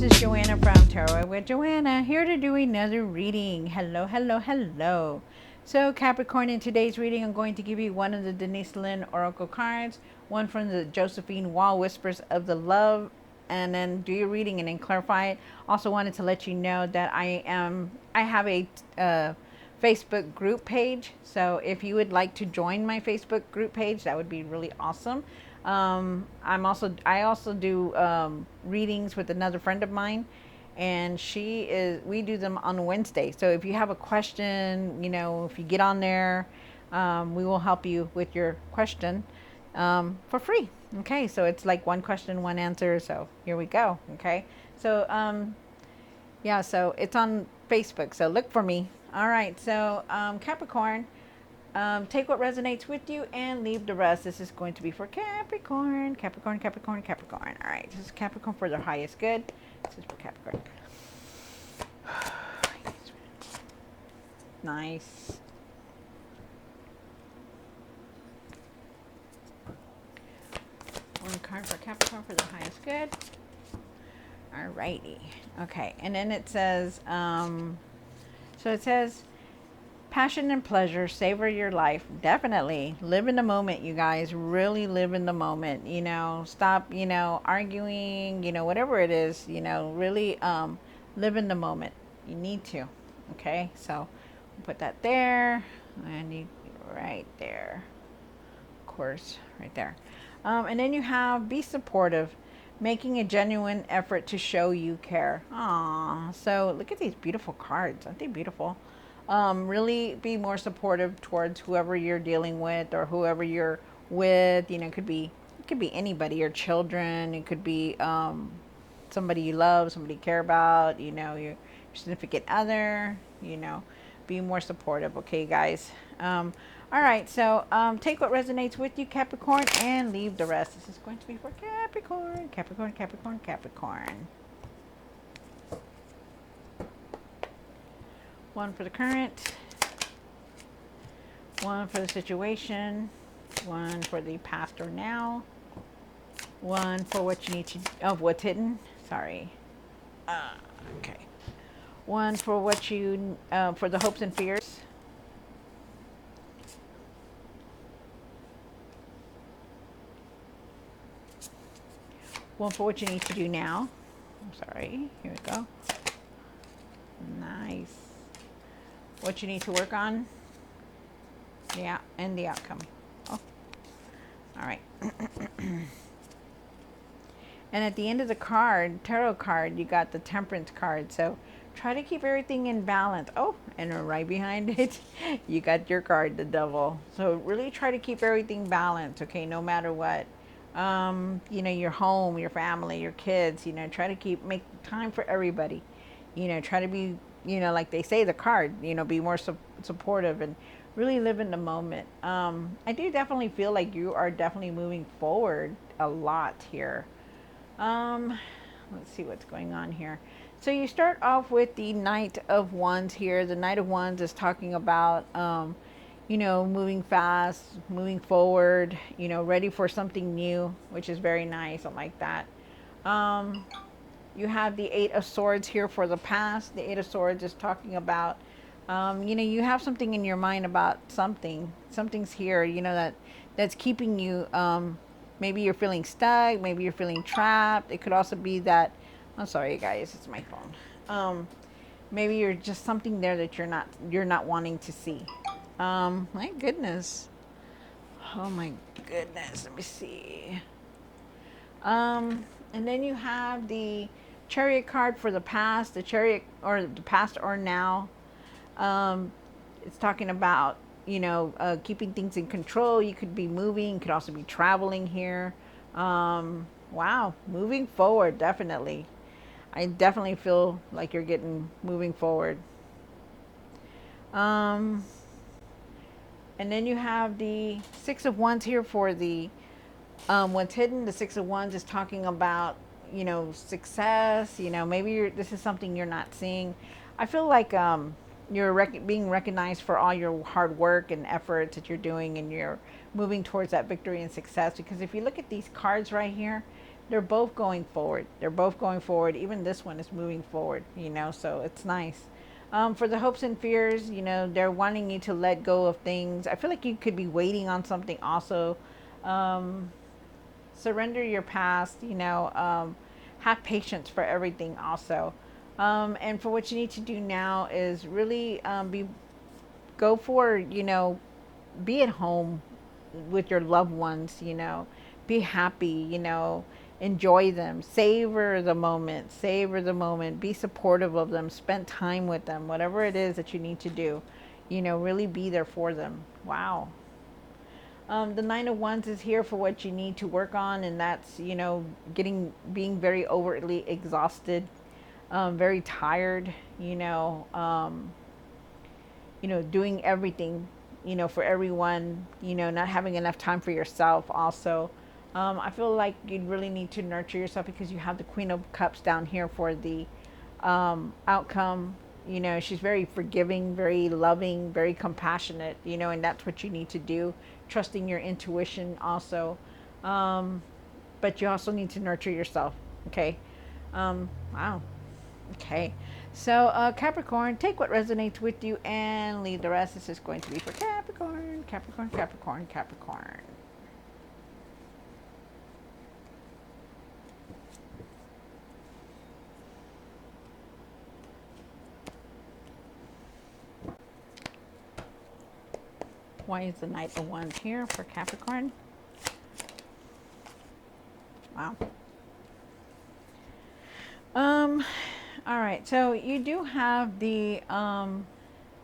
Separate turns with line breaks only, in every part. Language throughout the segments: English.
is Joanna from Tarot with Joanna, here to do another reading. Hello, hello, hello. So Capricorn, in today's reading, I'm going to give you one of the Denise Lynn Oracle cards, one from the Josephine Wall Whispers of the Love, and then do your reading and then clarify it. Also wanted to let you know that I have a Facebook group page. So if you would like to join my Facebook group page, that would be really awesome. I also do readings with another friend of mine, and we do them on Wednesday. So if you have a question, if you get on there, we will help you with your question for free. Okay, so it's like one question, one answer. So here we go. Okay, so yeah, so it's on Facebook. So look for me. All right, so Capricorn. Take what resonates with you and leave the rest. This is going to be for Capricorn. Capricorn, Capricorn, Capricorn. All right, this is Capricorn for their highest good. This is for Capricorn. Nice. One card for Capricorn for the highest good. All righty. Okay, and then it says, passion and pleasure, savor your life. Definitely live in the moment, you guys. Really live in the moment. Stop, arguing, whatever it is, really live in the moment. You need to. Okay, so put that there. I need right there. Of course, right there. And then you have be supportive, making a genuine effort to show you care. Aww. So look at these beautiful cards. Aren't they beautiful? Really be more supportive towards whoever you're dealing with or whoever you're with. It could be anybody, your children. It could be somebody you love, somebody you care about. Your significant other. Be more supportive. Okay, guys. All right. So take what resonates with you, Capricorn, and leave the rest. This is going to be for Capricorn, Capricorn, Capricorn, Capricorn. One for the current, one for the situation, one for the past or now, one for what you need to, what's hidden, sorry. Okay. One for what you, for the hopes and fears. One for what you need to do now. I'm sorry, here we go. Nice. What you need to work on. Yeah, and the outcome. Oh, all right. And at the end of the tarot card, you got the Temperance card. So try to keep everything in balance. Oh, and right behind it, you got your card, the Devil. So really try to keep everything balanced, okay, no matter what. Your home, your family, your kids, try to make time for everybody. Try to be, like they say, the card, be more supportive and really live in the moment. I do definitely feel like you are definitely moving forward a lot here. Let's see what's going on here. So you start off with the Knight of Wands here. The Knight of Wands is talking about, moving fast, moving forward, ready for something new, which is very nice. I like that. You have the Eight of Swords here for the past. The Eight of Swords is talking about, you have something in your mind about something's here, that's keeping you, maybe you're feeling stuck, maybe you're feeling trapped. It could also be that, I'm sorry guys, it's my phone. Maybe you're just something there that you're not wanting to see. My goodness. Oh my goodness. Let me see. And then you have the Chariot card for the past, the Chariot, or the past or now. It's talking about, keeping things in control. You could be moving, you could also be traveling here. Wow, moving forward, definitely. I definitely feel like you're moving forward. And then you have the Six of Wands here for the what's hidden. The Six of Wands is talking about, success. Maybe this is something you're not seeing. I feel like you're being recognized for all your hard work and efforts that you're doing, and you're moving towards that victory and success. Because if you look at these cards right here, they're both going forward. They're both going forward. Even this one is moving forward, you know, so it's nice. For the hopes and fears, you know, they're wanting you to let go of things. I feel like you could be waiting on something also. Um, Surrender your past, you know, have patience for everything also. And for what you need to do now is really go for, you know, be at home with your loved ones, you know, be happy, you know, enjoy them, savor the moment, be supportive of them, spend time with them, whatever it is that you need to do, you know, really be there for them. Wow. The Nine of Wands is here for what you need to work on, and that's, you know, being very overtly exhausted, very tired, you know, doing everything, you know, for everyone, you know, not having enough time for yourself also. I feel like you really need to nurture yourself because you have the Queen of Cups down here for the outcome. You know, she's very forgiving, very loving, very compassionate, you know, and that's what you need to do. Trusting your intuition also. Um, but you also need to nurture yourself. Okay. Wow. Okay. So, Capricorn, take what resonates with you and leave the rest. This is going to be for Capricorn, Capricorn, Capricorn, Capricorn. Why is the Knight of Wands here for Capricorn? Wow. Um, all right. So you do have the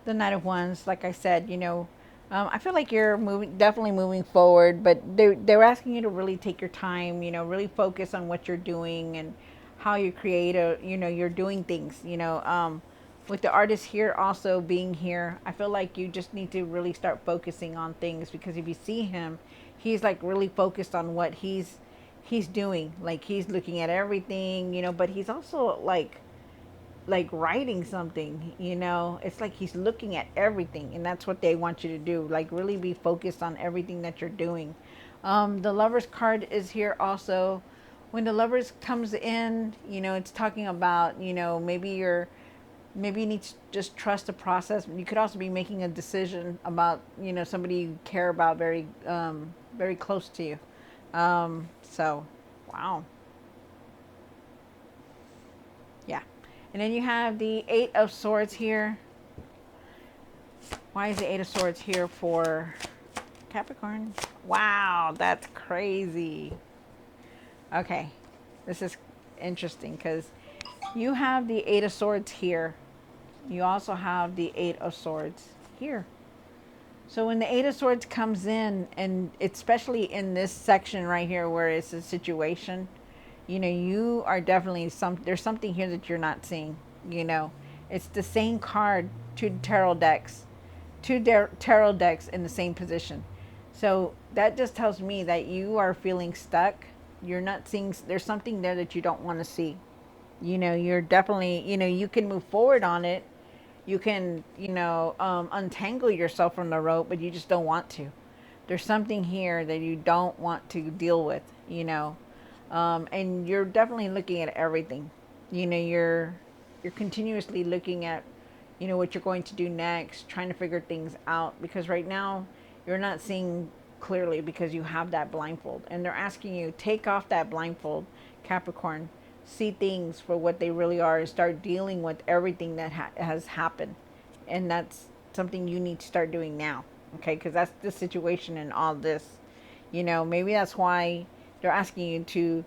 Knight of Wands. Like I said, you know, I feel like you're definitely moving forward, but they're asking you to really take your time. You know, really focus on what you're doing and how you create you know, you're doing things. You know, with the artist here also being here, I feel like you just need to really start focusing on things because if you see him, he's like really focused on what he's doing. Like he's looking at everything, you know, but he's also like writing something, you know. It's like he's looking at everything, and that's what they want you to do, like really be focused on everything that you're doing. The Lovers card is here also. When the Lovers comes in, you know, it's talking about, you know, maybe you need to just trust the process. You could also be making a decision about, you know, somebody you care about very close to you. So wow. Yeah. And then you have the Eight of Swords here. Why is the Eight of Swords here for Capricorn? Wow, that's crazy. Okay, this is interesting because you have the Eight of Swords here. You also have the Eight of Swords here. So when the Eight of Swords comes in, and especially in this section right here where it's a situation, you know, you are definitely there's something here that you're not seeing, you know. It's the same card, two tarot decks in the same position. So that just tells me that you are feeling stuck. You're not seeing, there's something there that you don't want to see. You know, you're definitely, you know, you can move forward on it. You can, you know, untangle yourself from the rope, but you just don't want to. There's something here that you don't want to deal with, you know. And you're definitely looking at everything. You know, you're continuously looking at, you know, what you're going to do next, trying to figure things out because right now you're not seeing clearly because you have that blindfold, and they're asking you take off that blindfold, Capricorn, see things for what they really are, and start dealing with everything that has happened, and that's something you need to start doing now, okay? Because that's the situation in all this. You know, maybe that's why they're asking you to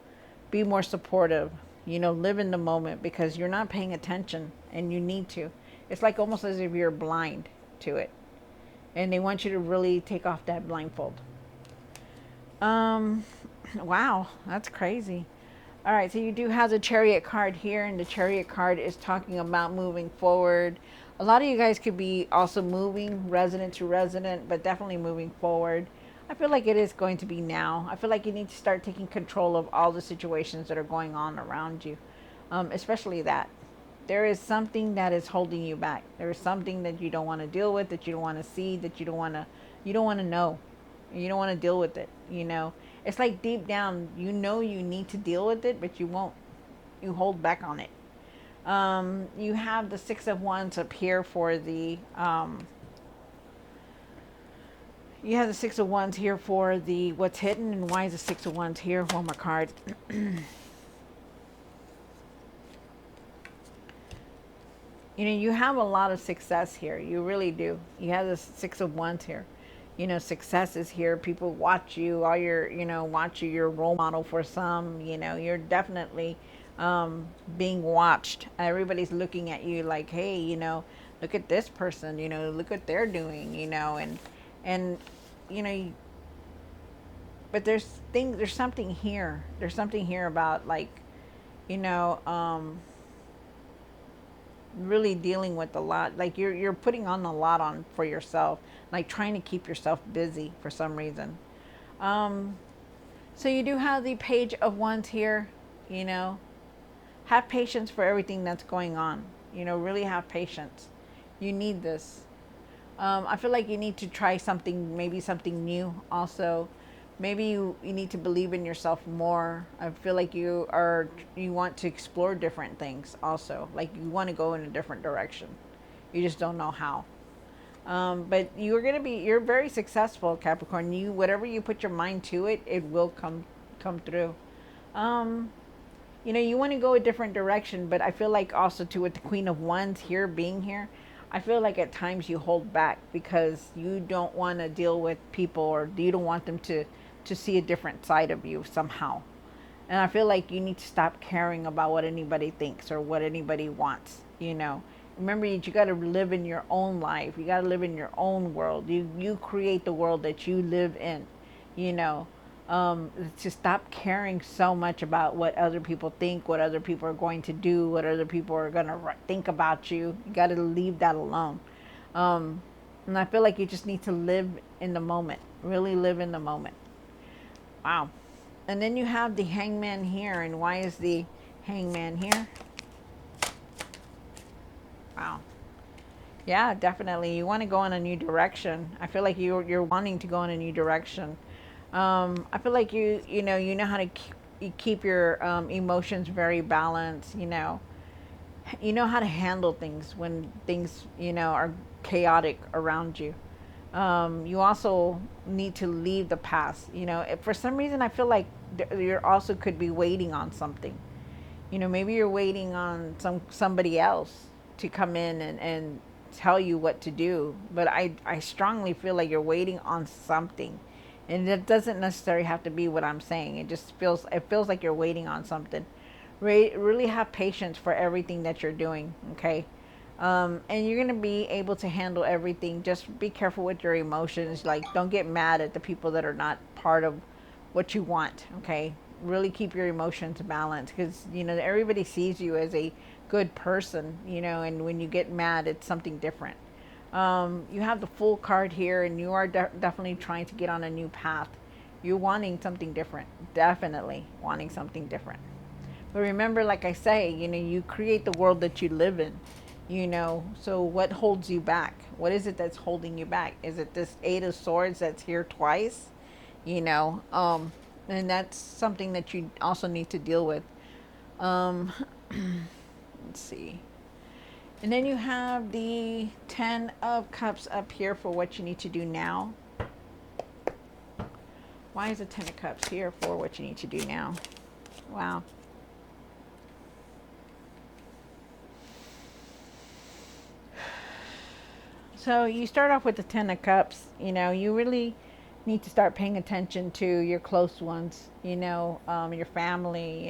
be more supportive, you know, live in the moment because you're not paying attention and you need to. It's like almost as if you're blind to it. And they want you to really take off that blindfold. Um, wow, that's crazy. All right, so you do have the Chariot card here, and the Chariot card is talking about moving forward. A lot of you guys could be also moving resident to resident, but definitely moving forward. I feel like it is going to be now. I feel like you need to start taking control of all the situations that are going on around you, especially that. There is something that is holding you back. There is something that you don't want to deal with, that you don't want to see, that you don't want to know. You don't want to deal with it, you know. It's like deep down, you know you need to deal with it, but you won't. You hold back on it. You have the Six of Wands up here for the you have the Six of Wands here for the what's hidden, and why is the Six of Wands here? One more card. You know, you have a lot of success here. You really do. You have the Six of Wands here. You know, success is here. People watch you. All your, you know, watch you. You're a role model for some. You know, you're definitely being watched. Everybody's looking at you like, hey, you know, look at this person. You know, look what they're doing. You know, and you know, but there's things. There's something here. There's something here about like, you know, really dealing with a lot, like you're putting on a lot on for yourself, like trying to keep yourself busy for some reason. So you do have the Page of Wands here. You know, have patience for everything that's going on. You know, really have patience. You need this. I feel like you need to try something, maybe something new also. Maybe you need to believe in yourself more. I feel like you want to explore different things also. Like you want to go in a different direction. You just don't know how. But you're very successful, Capricorn. Whatever you put your mind to it, it will come through. You know, you want to go a different direction, but I feel like also too with the Queen of Wands here being here, I feel like at times you hold back because you don't want to deal with people, or you don't want them to see a different side of you somehow. And I feel like you need to stop caring about what anybody thinks or what anybody wants, you know. Remember, you got to live in your own life. You got to live in your own world. You create the world that you live in, you know. To stop caring so much about what other people think, what other people are going to do, what other people are going to think about you. You got to leave that alone. And I feel like you just need to live in the moment, really live in the moment. Wow. And then you have the Hangman here. And why is the Hangman here? Wow. Yeah, definitely. You want to go in a new direction. I feel like you're wanting to go in a new direction. I feel like you know how to keep your emotions very balanced. You know how to handle things when things are chaotic around you. You also need to leave the past. If for some reason I feel like you also could be waiting on something. Maybe you're waiting on somebody else to come in and tell you what to do. But I strongly feel like you're waiting on something. And it doesn't necessarily have to be what I'm saying. It feels like you're waiting on something. Really have patience for everything that you're doing, okay? And you're going to be able to handle everything. Just be careful with your emotions. Like, don't get mad at the people that are not part of what you want, okay? Really keep your emotions balanced because, everybody sees you as a good person, and when you get mad, it's something different. You have the Fool card here, and you are definitely trying to get on a new path. You're wanting something different. Definitely wanting something different. But remember, like I say, you create the world that you live in. So what holds you back? What is it that's holding you back? Is it this Eight of Swords that's here twice? And that's something that you also need to deal with. Let's see. And then you have the Ten of Cups up here for what you need to do now. Why is the Ten of Cups here for what you need to do now? Wow. So you start off with the Ten of Cups. You really need to start paying attention to your close ones, your family,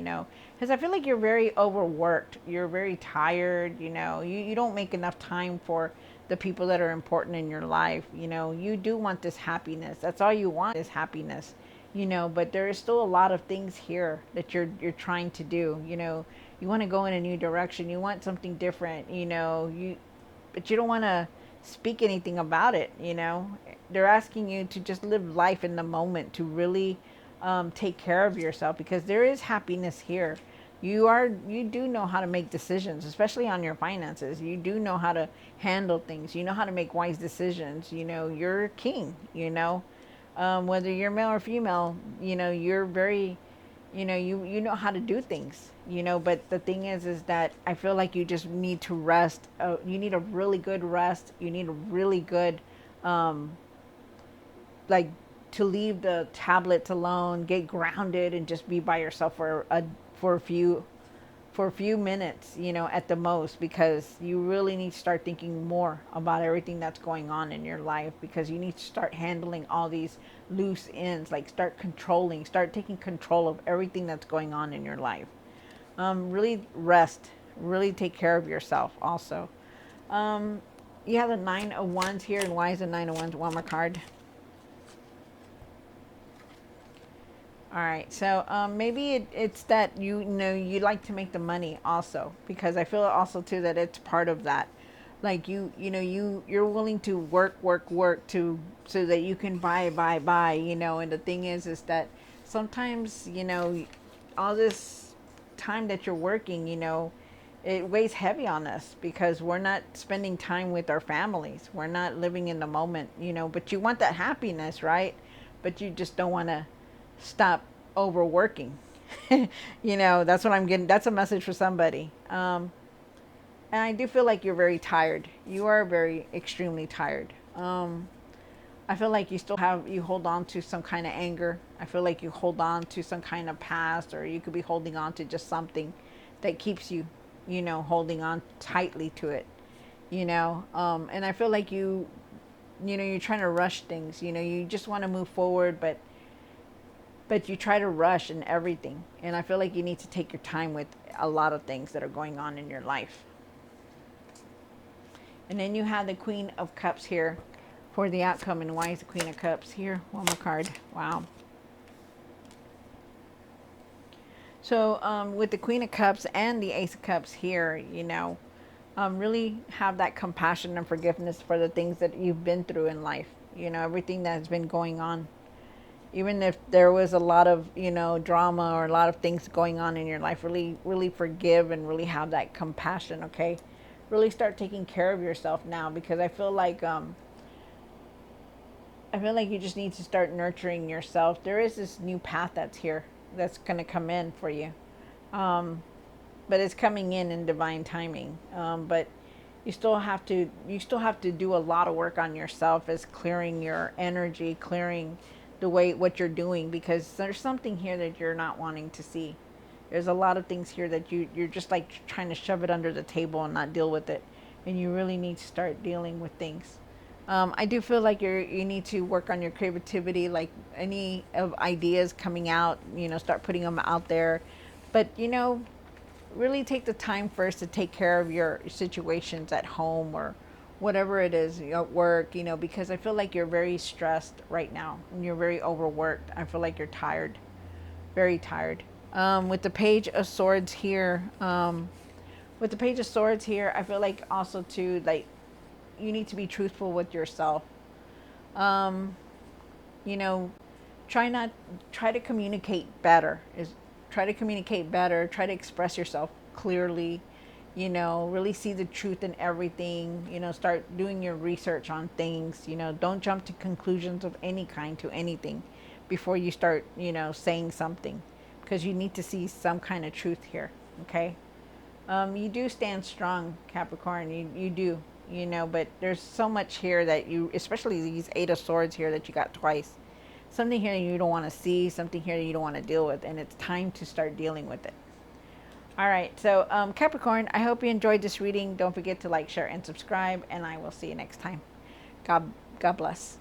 because I feel like you're very overworked. You're very tired, you don't make enough time for the people that are important in your life. You do want this happiness. That's all you want is happiness, but there is still a lot of things here that you're trying to do. You want to go in a new direction. You want something different, but you don't want to speak anything about it. They're asking you to just live life in the moment, to really take care of yourself, because there is happiness here. You do know how to make decisions, especially on your finances. You do know how to handle things. You know how to make wise decisions. You're a king. Whether you're male or female, you're very, you know how to do things, but the thing is that I feel like you just need to rest. You need a really good rest. You need a really good, um, like, to leave the tablets alone, get grounded, and just be by yourself for a few for a few minutes, at the most, because you really need to start thinking more about everything that's going on in your life, because you need to start handling all these loose ends, like start taking control of everything that's going on in your life. Really rest, really take care of yourself also. Um, you have the Nine of Wands here, and why is the Nine of Wands? One more card. All right, so maybe it's that you like to make the money also, because I feel also too that it's part of that. Like you're willing to work to so that you can buy. And the thing is that sometimes all this time that you're working, it weighs heavy on us because we're not spending time with our families. We're not living in the moment, but you want that happiness, right? But you just don't want to stop overworking. That's what I'm getting. That's a message for somebody. And I do feel like you're very tired. You are very extremely tired. I feel like you hold on to some kind of anger. I feel like you hold on to some kind of past, or you could be holding on to just something that keeps you, holding on tightly to it, and I feel like you're trying to rush things. You just want to move forward, but you try to rush in everything. And I feel like you need to take your time with a lot of things that are going on in your life. And then you have the Queen of Cups here for the outcome. And why is the Queen of Cups here? One more card. Wow. So with the Queen of Cups and the Ace of Cups here, really have that compassion and forgiveness for the things that you've been through in life. Everything that has been going on. Even if there was a lot of, drama or a lot of things going on in your life, really, really forgive and really have that compassion, okay? Really start taking care of yourself now, because I feel like you just need to start nurturing yourself. There is this new path that's here that's going to come in for you. Um, but it's coming in divine timing. But you still have to do a lot of work on yourself, as clearing your energy, clearing the way what you're doing, because there's something here that you're not wanting to see. There's a lot of things here that you're just like trying to shove it under the table and not deal with it, and you really need to start dealing with things. I do feel like you need to work on your creativity, like any of ideas coming out, start putting them out there. But really take the time first to take care of your situations at home, or whatever it is, at work, because I feel like you're very stressed right now and you're very overworked. I feel like you're tired, very tired. With the Page of Swords here, I feel like also too, like, you need to be truthful with yourself. Um, you know, try not try to communicate better. Try to express yourself clearly. Really see the truth in everything. Start doing your research on things. Don't jump to conclusions of any kind to anything before you start, saying something, because you need to see some kind of truth here. Okay. You do stand strong, Capricorn. You do, but there's so much here that especially these Eight of Swords here that you got twice. Something here you don't want to see, something here you don't want to deal with, and it's time to start dealing with it. All right, so Capricorn, I hope you enjoyed this reading. Don't forget to like, share, and subscribe, and I will see you next time. God bless.